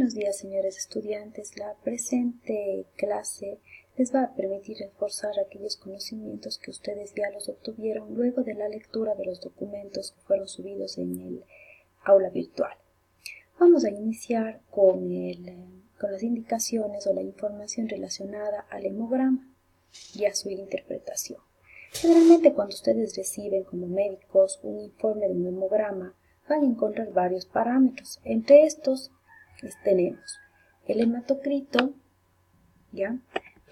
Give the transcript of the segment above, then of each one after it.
Buenos días, señores estudiantes. La presente clase les va a permitir reforzar aquellos conocimientos que ustedes ya los obtuvieron luego de la lectura de los documentos que fueron subidos en el aula virtual. Vamos a iniciar con las indicaciones o la información relacionada al hemograma y a su interpretación. Generalmente cuando ustedes reciben como médicos un informe de un hemograma, van a encontrar varios parámetros. Entre estos tenemos el hematocrito, ¿ya?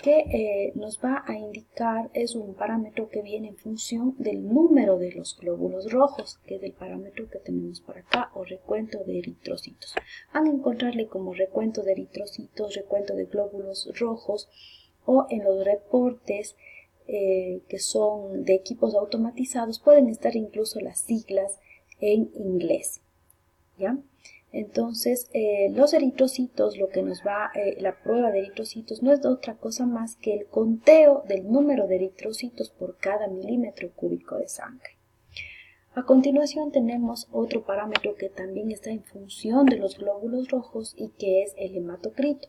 Que nos va a indicar, es un parámetro que viene en función del número de los glóbulos rojos, que es el parámetro que tenemos por acá, o recuento de eritrocitos. Van a encontrarle como recuento de eritrocitos, recuento de glóbulos rojos, o en los reportes que son de equipos automatizados, pueden estar incluso las siglas en inglés, ¿ya? Entonces, los eritrocitos, lo que nos va, la prueba de eritrocitos no es otra cosa más que el conteo del número de eritrocitos por cada milímetro cúbico de sangre. A continuación tenemos otro parámetro que también está en función de los glóbulos rojos y que es el hematocrito.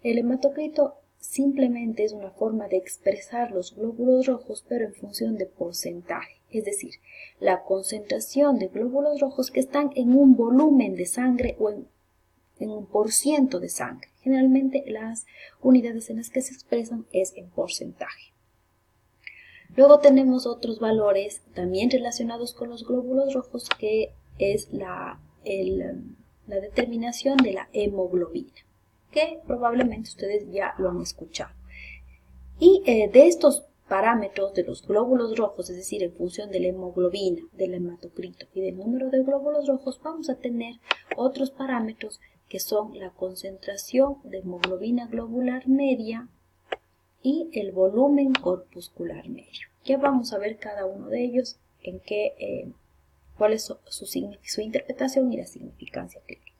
El hematocrito simplemente es una forma de expresar los glóbulos rojos, pero en función de porcentaje, es decir, la concentración de glóbulos rojos que están en un volumen de sangre o en un % de sangre. Generalmente las unidades en las que se expresan es en porcentaje. Luego tenemos otros valores también relacionados con los glóbulos rojos, que es la determinación de la hemoglobina, que probablemente ustedes ya lo han escuchado. Y de estos parámetros de los glóbulos rojos, es decir, en función de la hemoglobina, del hematocrito y del número de glóbulos rojos, vamos a tener otros parámetros que son la concentración de hemoglobina globular media y el volumen corpuscular medio. Ya vamos a ver cada uno de ellos, cuál es su interpretación y la significancia clínica.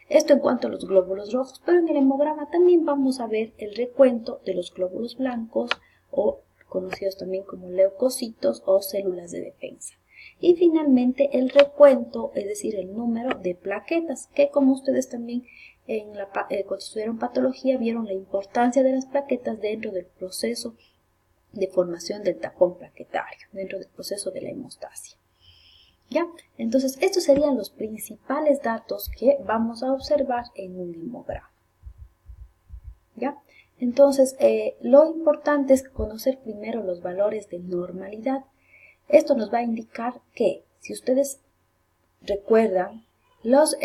Esto en cuanto a los glóbulos rojos, pero en el hemograma también vamos a ver el recuento de los glóbulos blancos, o conocidos también como leucocitos o células de defensa. Y finalmente el recuento, es decir, el número de plaquetas, que como ustedes también cuando estudiaron patología vieron la importancia de las plaquetas dentro del proceso de formación del tapón plaquetario, dentro del proceso de la hemostasia. ¿Ya? Entonces, estos serían los principales datos que vamos a observar en un hemograma. ¿Ya? Entonces, lo importante es conocer primero los valores de normalidad. Esto nos va a indicar que, si ustedes recuerdan, los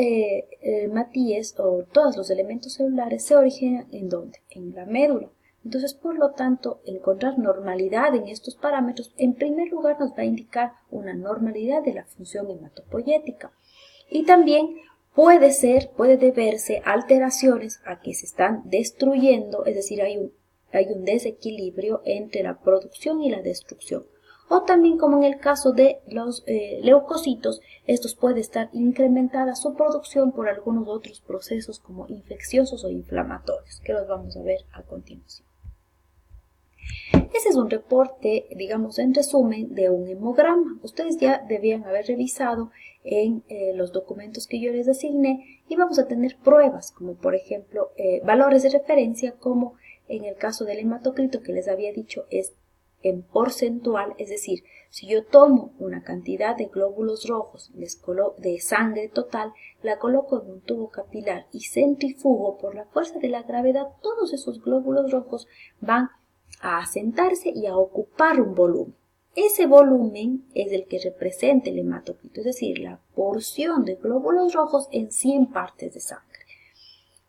matíes o todos los elementos celulares se originan ¿en dónde? En la médula. Entonces, por lo tanto, encontrar normalidad en estos parámetros, en primer lugar, nos va a indicar una normalidad de la función hematopoyética. Y también puede deberse a alteraciones a que se están destruyendo, es decir, hay un desequilibrio entre la producción y la destrucción. O también, como en el caso de los leucocitos, estos puede estar incrementada su producción por algunos otros procesos como infecciosos o inflamatorios, que los vamos a ver a continuación. Ese es un reporte, digamos, en resumen, de un hemograma. Ustedes ya debían haber revisado en los documentos que yo les asigné, y vamos a tener pruebas, como por ejemplo valores de referencia, como en el caso del hematocrito que les había dicho es en porcentual, es decir, si yo tomo una cantidad de glóbulos rojos de sangre total, la coloco en un tubo capilar y centrifugo por la fuerza de la gravedad, todos esos glóbulos rojos van a asentarse y a ocupar un volumen. Ese volumen es el que representa el hematocrito, es decir, la porción de glóbulos rojos en 100 partes de sangre.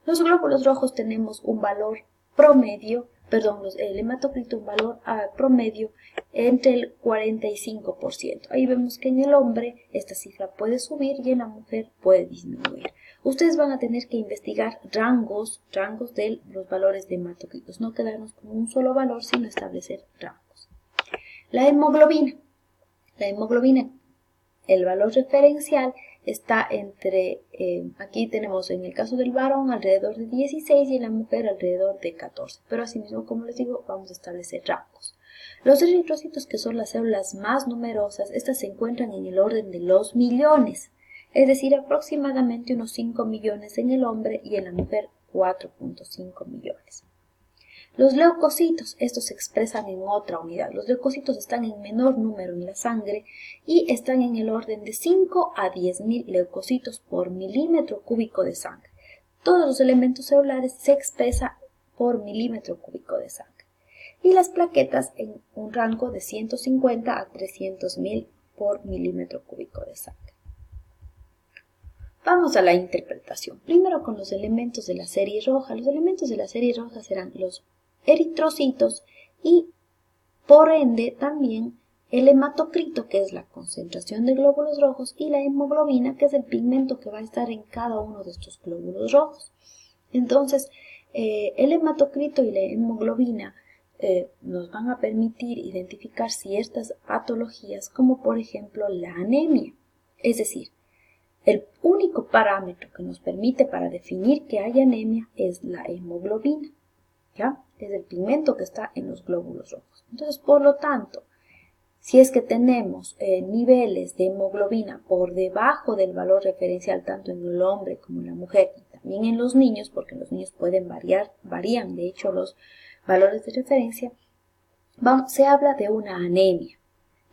Los glóbulos rojos tenemos un valor promedio, el hematocrito un valor promedio entre el 45%. Ahí vemos que en el hombre esta cifra puede subir y en la mujer puede disminuir. Ustedes van a tener que investigar rangos de los valores de hematocritos, no quedarnos con un solo valor, sino establecer rangos. La hemoglobina, el valor referencial está entre, aquí tenemos en el caso del varón alrededor de 16 y en la mujer alrededor de 14. Pero asimismo, como les digo, vamos a establecer rangos. Los eritrocitos, que son las células más numerosas, estas se encuentran en el orden de los millones. es decir, aproximadamente unos 5 millones en el hombre y en la mujer 4.5 millones. Los leucocitos, estos se expresan en otra unidad. Los leucocitos están en menor número en la sangre y están en el orden de 5 a 10.000 leucocitos por milímetro cúbico de sangre. Todos los elementos celulares se expresan por milímetro cúbico de sangre. Y las plaquetas en un rango de 150 a 300.000 por milímetro cúbico de sangre. Vamos a la interpretación. Primero con los elementos de la serie roja. Los elementos de la serie roja serán los eritrocitos y por ende también el hematocrito, que es la concentración de glóbulos rojos, y la hemoglobina, que es el pigmento que va a estar en cada uno de estos glóbulos rojos. Entonces, el hematocrito y la hemoglobina nos van a permitir identificar ciertas patologías, como por ejemplo la anemia. Es decir, el único parámetro que nos permite para definir que hay anemia es la hemoglobina, ¿ya? Es el pigmento que está en los glóbulos rojos. Entonces, por lo tanto, si es que tenemos niveles de hemoglobina por debajo del valor referencial tanto en el hombre como en la mujer y también en los niños, porque los niños pueden varían de hecho los valores de referencia, se habla de una anemia.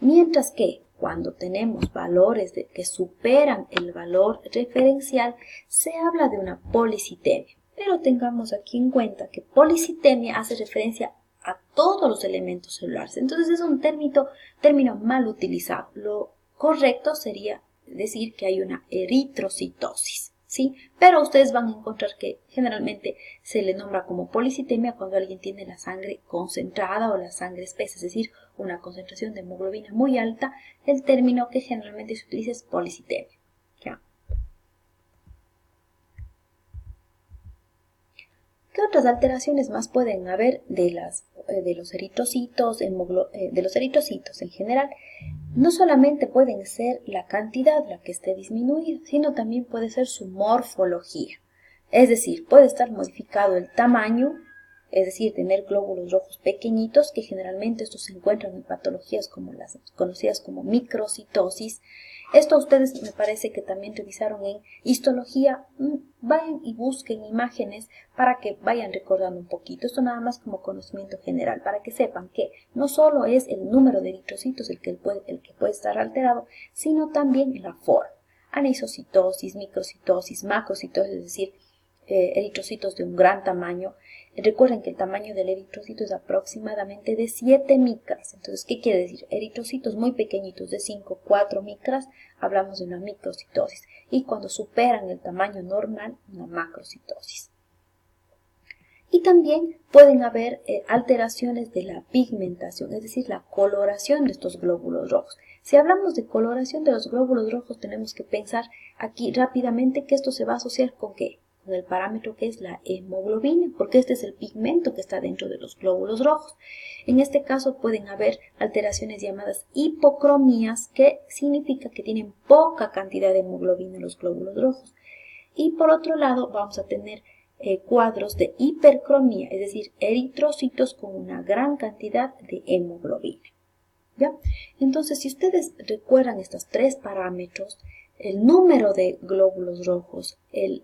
Mientras que cuando tenemos valores que superan el valor referencial, se habla de una policitemia. Pero tengamos aquí en cuenta que policitemia hace referencia a todos los elementos celulares. Entonces es un término mal utilizado. Lo correcto sería decir que hay una eritrocitosis, ¿sí? Pero ustedes van a encontrar que generalmente se le nombra como policitemia cuando alguien tiene la sangre concentrada o la sangre espesa, es decir, una concentración de hemoglobina muy alta. El término que generalmente se utiliza es policitemia, ¿ya? ¿Qué otras alteraciones más pueden haber de los eritrocitos, de los eritrocitos en general? No solamente pueden ser la cantidad la que esté disminuida, sino también puede ser su morfología. Es decir, puede estar modificado el tamaño, es decir, tener glóbulos rojos pequeñitos, que generalmente estos se encuentran en patologías como las conocidas como microcitosis. Esto ustedes me parece que también revisaron en histología. Vayan y busquen imágenes para que vayan recordando un poquito. Esto nada más como conocimiento general, para que sepan que no solo es el número de eritrocitos el que puede estar alterado, sino también la forma. Anisocitosis, microcitosis, macrocitosis, es decir, eritrocitos de un gran tamaño. Recuerden que el tamaño del eritrocito es aproximadamente de 7 micras. Entonces, ¿qué quiere decir? Eritrocitos muy pequeñitos de 5, 4 micras, hablamos de una microcitosis. Y cuando superan el tamaño normal, una macrocitosis. Y también pueden haber alteraciones de la pigmentación, es decir, la coloración de estos glóbulos rojos. Si hablamos de coloración de los glóbulos rojos, tenemos que pensar aquí rápidamente que esto se va a asociar ¿con qué? Con el parámetro que es la hemoglobina, porque este es el pigmento que está dentro de los glóbulos rojos. En este caso pueden haber alteraciones llamadas hipocromías, que significa que tienen poca cantidad de hemoglobina en los glóbulos rojos. Y por otro lado vamos a tener cuadros de hipercromía, es decir, eritrocitos con una gran cantidad de hemoglobina. ¿Ya? Entonces, si ustedes recuerdan estos tres parámetros, el número de glóbulos rojos, el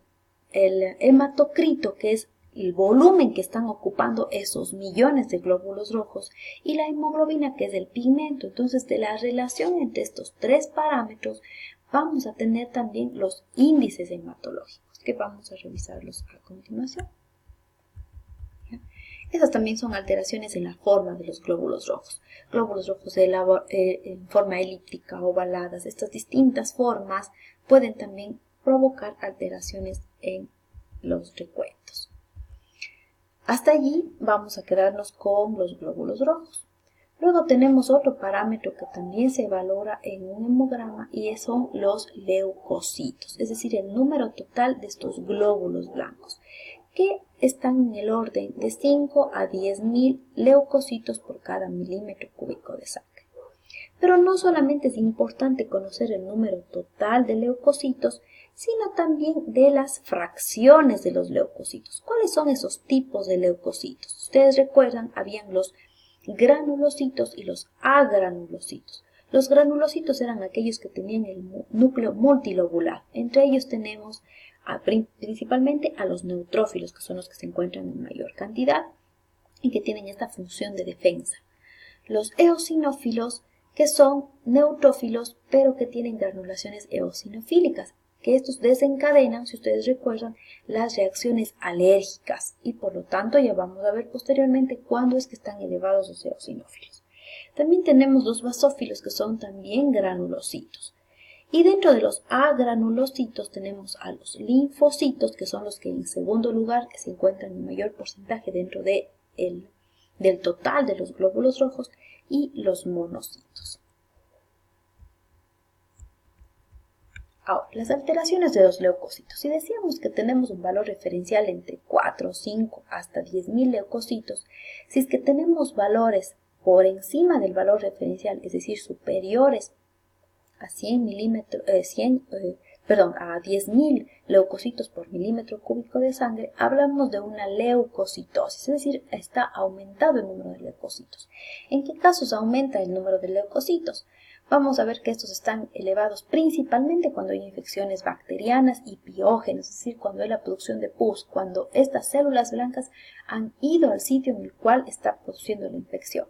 hematocrito, que es el volumen que están ocupando esos millones de glóbulos rojos, y la hemoglobina, que es el pigmento. Entonces, de la relación entre estos tres parámetros, vamos a tener también los índices hematológicos, que vamos a revisarlos a continuación. ¿Ya? Esas también son alteraciones en la forma de los glóbulos rojos en forma elíptica, ovaladas. Estas distintas formas pueden también provocar alteraciones en los recuentos. Hasta allí vamos a quedarnos con los glóbulos rojos. Luego tenemos otro parámetro que también se valora en un hemograma y son los leucocitos, es decir, el número total de estos glóbulos blancos, que están en el orden de 5 a 10.000 leucocitos por cada milímetro cúbico de sangre. Pero no solamente es importante conocer el número total de leucocitos, sino también de las fracciones de los leucocitos. ¿Cuáles son esos tipos de leucocitos? Ustedes recuerdan, habían los granulocitos y los agranulocitos. Los granulocitos eran aquellos que tenían el núcleo multilobular. Entre ellos tenemos principalmente a los neutrófilos, que son los que se encuentran en mayor cantidad y que tienen esta función de defensa. Los eosinófilos, que son neutrófilos, pero que tienen granulaciones eosinofílicas, que estos desencadenan, si ustedes recuerdan, las reacciones alérgicas y por lo tanto ya vamos a ver posteriormente cuándo es que están elevados los eosinófilos. También tenemos los basófilos, que son también granulocitos. Y dentro de los agranulocitos tenemos a los linfocitos, que son los que en segundo lugar se encuentran en mayor porcentaje dentro del total de los glóbulos rojos, y los monocitos. Ahora, las alteraciones de los leucocitos. Si decíamos que tenemos un valor referencial entre 4, 5 hasta 10.000 leucocitos, si es que tenemos valores por encima del valor referencial, es decir, superiores a 10.000 leucocitos por milímetro cúbico de sangre, hablamos de una leucocitosis, es decir, está aumentado el número de leucocitos. ¿En qué casos aumenta el número de leucocitos? Vamos a ver que estos están elevados principalmente cuando hay infecciones bacterianas y piógenas, es decir, cuando hay la producción de pus, cuando estas células blancas han ido al sitio en el cual está produciendo la infección.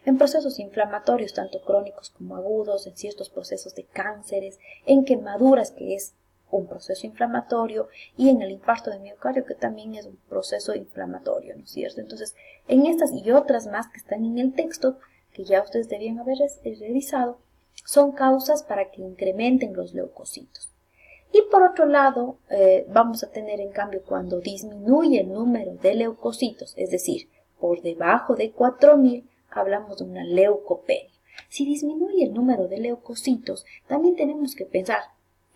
En procesos inflamatorios, tanto crónicos como agudos, en ciertos procesos de cánceres, en quemaduras, que es un proceso inflamatorio, y en el infarto de miocardio, que también es un proceso inflamatorio, ¿no es cierto? Entonces, en estas y otras más que están en el texto, que ya ustedes debían haber revisado, son causas para que incrementen los leucocitos. Y por otro lado, vamos a tener en cambio cuando disminuye el número de leucocitos, es decir, por debajo de 4.000, hablamos de una leucopenia. Si disminuye el número de leucocitos, también tenemos que pensar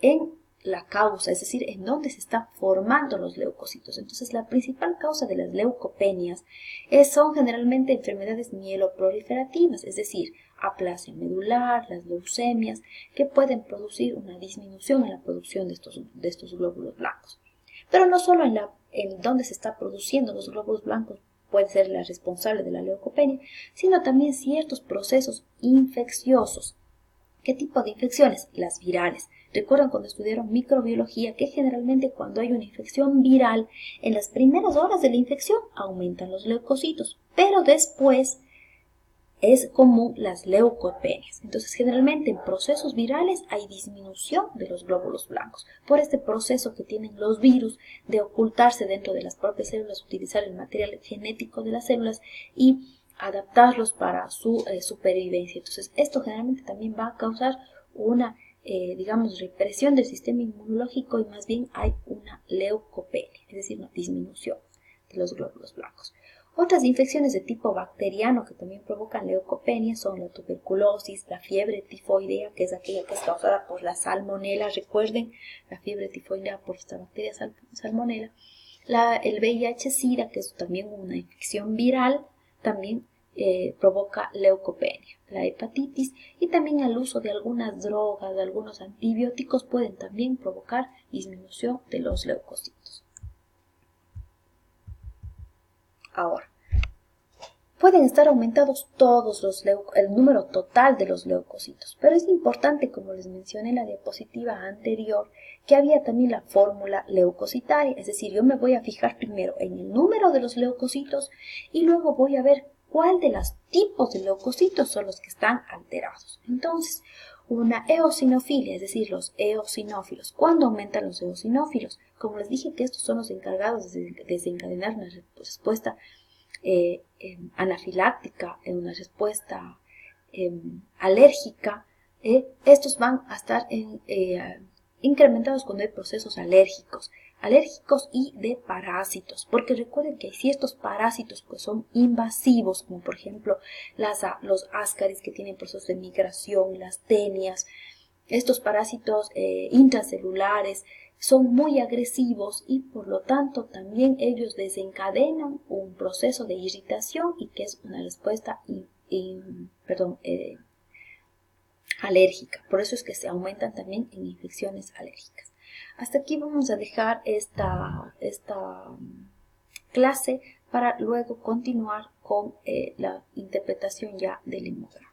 en la causa, es decir, en dónde se están formando los leucocitos. Entonces, la principal causa de las leucopenias son generalmente enfermedades mieloproliferativas, es decir, aplasia medular, las leucemias, que pueden producir una disminución en la producción de estos glóbulos blancos. Pero no solo en dónde se está produciendo los glóbulos blancos puede ser la responsable de la leucopenia, sino también ciertos procesos infecciosos. ¿Qué tipo de infecciones? Las virales. Recuerdan cuando estudiaron microbiología que generalmente cuando hay una infección viral, en las primeras horas de la infección aumentan los leucocitos, pero después es común las leucopenias. Entonces, generalmente en procesos virales hay disminución de los glóbulos blancos por este proceso que tienen los virus de ocultarse dentro de las propias células, utilizar el material genético de las células y adaptarlos para su supervivencia. Entonces, esto generalmente también va a causar una, represión del sistema inmunológico y más bien hay una leucopenia, es decir, una disminución de los glóbulos blancos. Otras infecciones de tipo bacteriano que también provocan leucopenia son la tuberculosis, la fiebre tifoidea, que es aquella que es causada por la salmonela. Recuerden, la fiebre tifoidea por esta bacteria salmonela. El VIH-Sida, que es también una infección viral, también provoca leucopenia. La hepatitis y también el uso de algunas drogas, de algunos antibióticos pueden también provocar disminución de los leucocitos. Ahora, pueden estar aumentados el número total de los leucocitos, pero es importante, como les mencioné en la diapositiva anterior, que había también la fórmula leucocitaria, es decir, yo me voy a fijar primero en el número de los leucocitos y luego voy a ver cuál de los tipos de leucocitos son los que están alterados. Entonces, una eosinofilia, es decir, los eosinófilos. ¿Cuándo aumentan los eosinófilos? Como les dije que estos son los encargados de desencadenar una respuesta anafiláctica, una respuesta alérgica, estos van a estar incrementados cuando hay procesos alérgicos y de parásitos, porque recuerden que hay ciertos parásitos que son invasivos, como por ejemplo los ascaris que tienen procesos de migración, las tenias. Estos parásitos intracelulares son muy agresivos y por lo tanto también ellos desencadenan un proceso de irritación y que es una respuesta alérgica. Por eso es que se aumentan también en infecciones alérgicas. Hasta aquí vamos a dejar esta clase para luego continuar con la interpretación ya del hemograma.